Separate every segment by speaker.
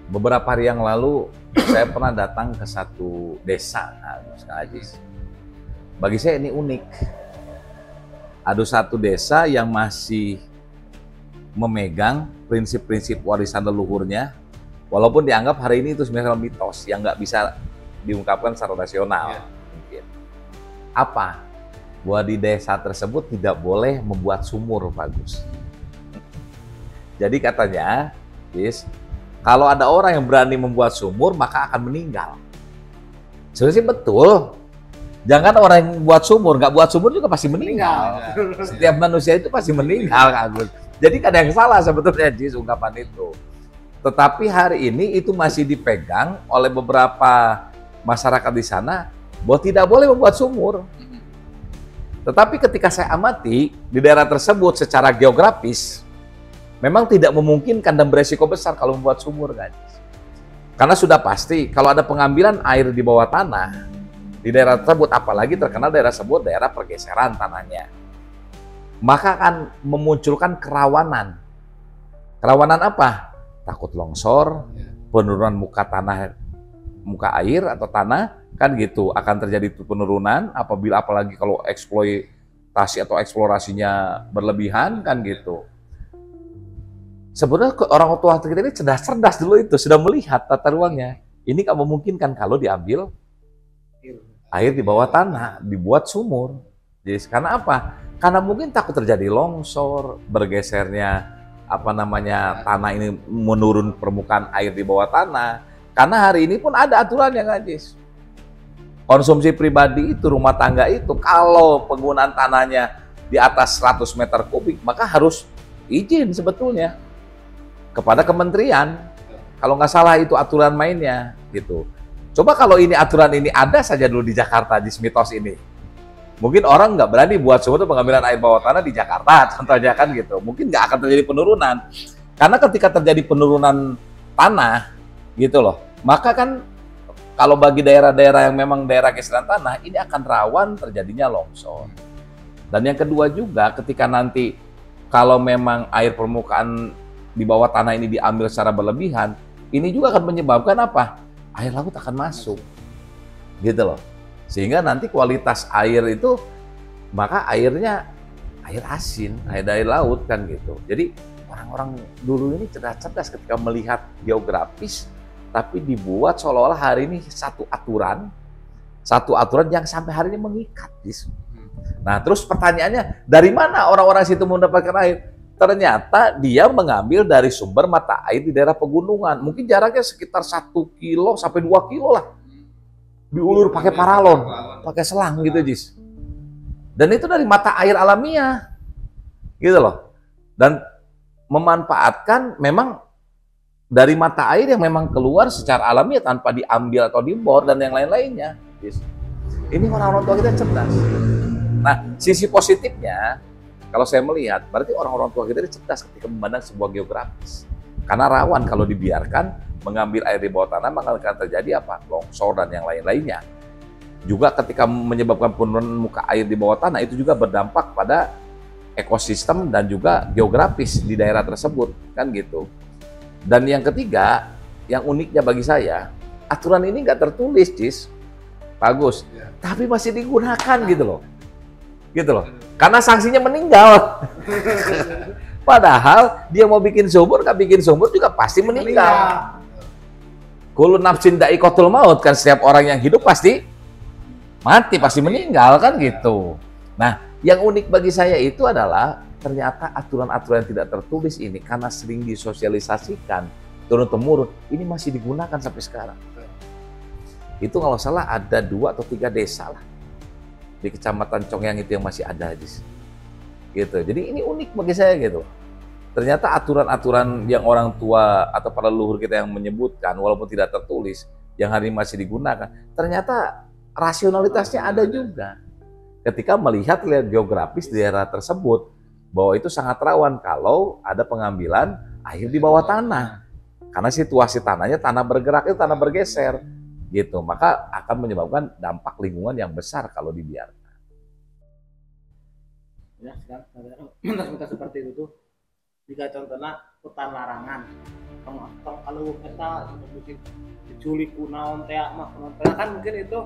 Speaker 1: Beberapa hari yang lalu saya pernah datang ke satu desa, Kang Ajis. Bagi saya ini unik. Ada satu desa yang masih memegang prinsip-prinsip warisan leluhurnya, walaupun dianggap hari ini itu sebenarnya mitos yang nggak bisa diungkapkan secara rasional. Mungkin. Apa? Bahwa di desa tersebut tidak boleh membuat sumur, bagus. Jadi katanya, kalau ada orang yang berani membuat sumur, maka akan meninggal. Sebenarnya betul. Jangan orang yang buat sumur, nggak buat sumur juga pasti meninggal. Setiap manusia itu pasti meninggal, Kak Agus. Jadi kan yang salah sebetulnya di ungkapan itu. Tetapi hari ini itu masih dipegang oleh beberapa masyarakat di sana bahwa tidak boleh membuat sumur. Tetapi ketika saya amati di daerah tersebut secara geografis, memang tidak memungkinkan dan beresiko besar kalau membuat sumur, kan? Karena sudah pasti kalau ada pengambilan air di bawah tanah di daerah tersebut, apalagi terkenal daerah tersebut daerah pergeseran tanahnya, maka akan memunculkan kerawanan. Kerawanan apa? Takut longsor, penurunan muka tanah, muka air atau tanah, kan gitu. Akan terjadi penurunan apabila apalagi kalau eksploitasi atau eksplorasinya berlebihan, kan gitu. Sebenarnya orang tua kita ini cerdas dulu itu, sudah melihat tata ruangnya. Ini nggak memungkinkan kalau diambil air di bawah tanah, dibuat sumur. Jadi karena apa? Karena mungkin takut terjadi longsor, bergesernya tanah ini menurun permukaan air di bawah tanah. Karena hari ini pun ada aturan yang Ajis. Konsumsi pribadi itu, rumah tangga itu, kalau penggunaan tanahnya di atas 100 meter kubik, maka harus izin sebetulnya kepada kementerian. Kalau nggak salah itu aturan mainnya gitu. Coba kalau ini aturan ini ada saja dulu di Jakarta, di mitos ini. Mungkin orang nggak berani buat sumur pengambilan air bawah tanah di Jakarta, contohnya kan gitu. Mungkin nggak akan terjadi penurunan. Karena ketika terjadi penurunan tanah, gitu loh, maka kan kalau bagi daerah-daerah yang memang daerah geseran tanah, ini akan rawan terjadinya longsor. Dan yang kedua juga, ketika nanti kalau memang air permukaan di bawah tanah ini diambil secara berlebihan, ini juga akan menyebabkan apa? Air laut akan masuk, gitu loh. Sehingga nanti kualitas air itu, maka airnya air asin, air laut kan gitu. Jadi orang-orang dulu ini cerdas ketika melihat geografis, tapi dibuat seolah-olah hari ini satu aturan yang sampai hari ini mengikat. Nah terus pertanyaannya, dari mana orang-orang situ mendapatkan air? Ternyata dia mengambil dari sumber mata air di daerah pegunungan. Mungkin jaraknya sekitar 1 kilo sampai 2 kilo lah. Diulur pakai paralon, pakai selang gitu, Jis. Dan itu dari mata air alamiah. Gitu loh. Dan memanfaatkan memang dari mata air yang memang keluar secara alamiah tanpa diambil atau dibor dan yang lain-lainnya. Jis. Ini orang-orang tua kita cerdas. Nah, sisi positifnya, kalau saya melihat, berarti orang-orang tua kita ini cerdas ketika memandang sebuah geografis. Karena rawan kalau dibiarkan mengambil air di bawah tanah, maka akan terjadi apa? Longsor dan yang lain-lainnya. Juga ketika menyebabkan penurunan muka air di bawah tanah, itu juga berdampak pada ekosistem dan juga geografis di daerah tersebut, kan gitu. Dan yang ketiga, yang uniknya bagi saya, aturan ini nggak tertulis, Cis. Bagus. Tapi masih digunakan gitu loh. Gitu loh. Karena sanksinya meninggal. Padahal dia mau bikin sumur, nggak bikin sumur juga pasti meninggal. Kullu nafsin dha'iqatul maut, kan setiap orang yang hidup pasti mati, pasti meninggal kan gitu. Nah, yang unik bagi saya itu adalah ternyata aturan-aturan yang tidak tertulis ini karena sering disosialisasikan turun-temurun, ini masih digunakan sampai sekarang. Itu kalau salah ada 2 atau 3 desa lah di Kecamatan Congyang itu yang masih ada gitu. Jadi ini unik bagi saya gitu. Ternyata aturan-aturan yang orang tua atau para leluhur kita yang menyebutkan walaupun tidak tertulis yang hari ini masih digunakan, ternyata rasionalitasnya ada juga. Ketika melihat geografis di daerah tersebut bahwa itu sangat rawan kalau ada pengambilan air di bawah tanah. Karena situasi tanahnya tanah bergerak itu tanah bergeser. Gitu, maka akan menyebabkan dampak lingkungan yang besar kalau dibiarkan.
Speaker 2: Ya, sekarang mitos-mitos seperti itu tuh jika contohnya hutan larangan kalau kita diculik kunaon teh mah kunaon teh kan mungkin itu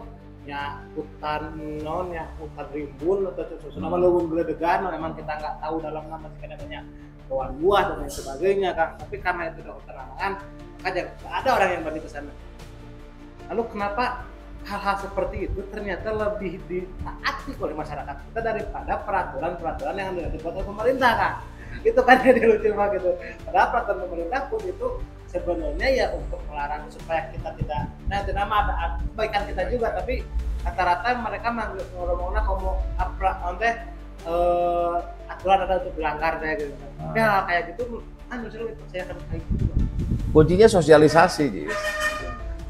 Speaker 2: ya hutan non ya hutan rimbun atau sesuatu nama leuweung geledegan memang kita nggak tahu dalamnya masih ada banyak hewan buah dan lain sebagainya kan, tapi karena itu udah hutan larangan maka ada orang yang berani ke sana. Lalu kenapa hal-hal seperti itu ternyata lebih ditaati oleh masyarakat kita daripada peraturan-peraturan yang dibuat oleh pemerintah kan? Itu kan jadi lucu banget gitu. Padahal peraturan pemerintah pun itu sebenarnya ya untuk melarang supaya kita tidak, nah itu nama ada kebaikan kita juga, tapi rata-rata mereka ngomongnya kamu apa teh aturan ada untuk dilanggar kayak gitu. Tapi hal kayak gitu kan justru saya akan kayak gitu.
Speaker 1: Kuncinya sosialisasi, Jis.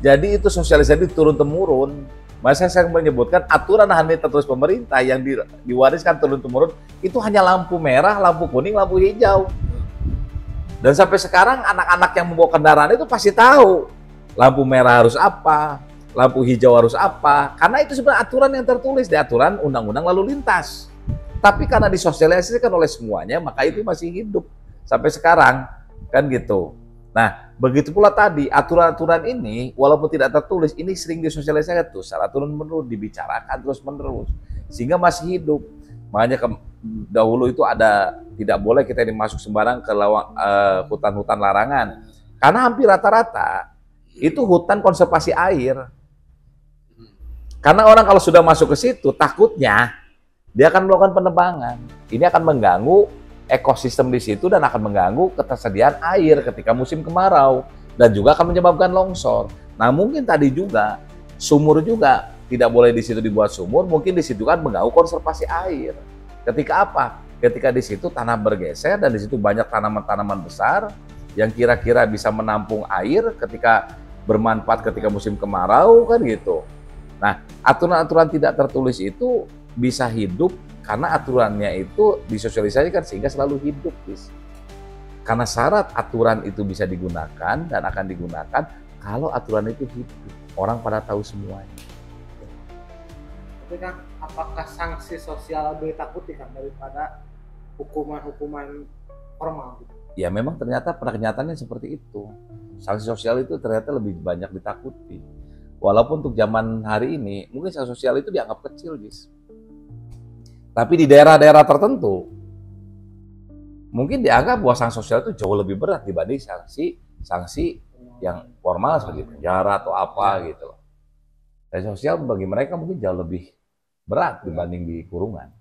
Speaker 1: Jadi itu sosialisasi turun temurun. Masa saya menyebutkan aturan hanya tertulis pemerintah yang diwariskan turun temurun itu hanya lampu merah, lampu kuning, lampu hijau. Dan sampai sekarang anak-anak yang membawa kendaraan itu pasti tahu lampu merah harus apa, lampu hijau harus apa. Karena itu sebenarnya aturan yang tertulis di aturan undang-undang lalu lintas. Tapi karena disosialisasikan oleh semuanya, maka itu masih hidup sampai sekarang, kan gitu. Nah, begitu pula tadi aturan-aturan ini walaupun tidak tertulis ini sering disosialisasikan tuh secara turun-menurun dibicarakan terus-menerus sehingga masih hidup. Makanya dahulu itu ada tidak boleh kita ini masuk sembarang ke hutan-hutan larangan karena hampir rata-rata itu hutan konservasi air. Karena orang kalau sudah masuk ke situ takutnya dia akan melakukan penebangan. Ini akan mengganggu ekosistem di situ dan akan mengganggu ketersediaan air ketika musim kemarau dan juga akan menyebabkan longsor. Nah, mungkin tadi juga sumur juga tidak boleh di situ dibuat sumur, mungkin di situ kan mengganggu konservasi air. Ketika apa? Ketika di situ tanah bergeser dan di situ banyak tanaman-tanaman besar yang kira-kira bisa menampung air ketika bermanfaat ketika musim kemarau kan gitu. Nah, aturan-aturan tidak tertulis itu bisa hidup karena aturannya itu disosialisasikan sehingga selalu hidup, bis. Karena syarat aturan itu bisa digunakan dan akan digunakan kalau aturan itu hidup. Orang pada tahu semuanya.
Speaker 2: Tapi kan apakah sanksi sosial lebih takuti kan daripada hukuman-hukuman formal gitu?
Speaker 1: Ya memang ternyata pada kenyataannya seperti itu. Sanksi sosial itu ternyata lebih banyak ditakuti. Walaupun untuk zaman hari ini mungkin sanksi sosial itu dianggap kecil, bis. Tapi di daerah-daerah tertentu, mungkin dianggap bahwa sanksi sosial itu jauh lebih berat dibanding sanksi yang formal seperti penjara atau apa gitu loh. Sanksi sosial bagi mereka mungkin jauh lebih berat dibanding di kurungan.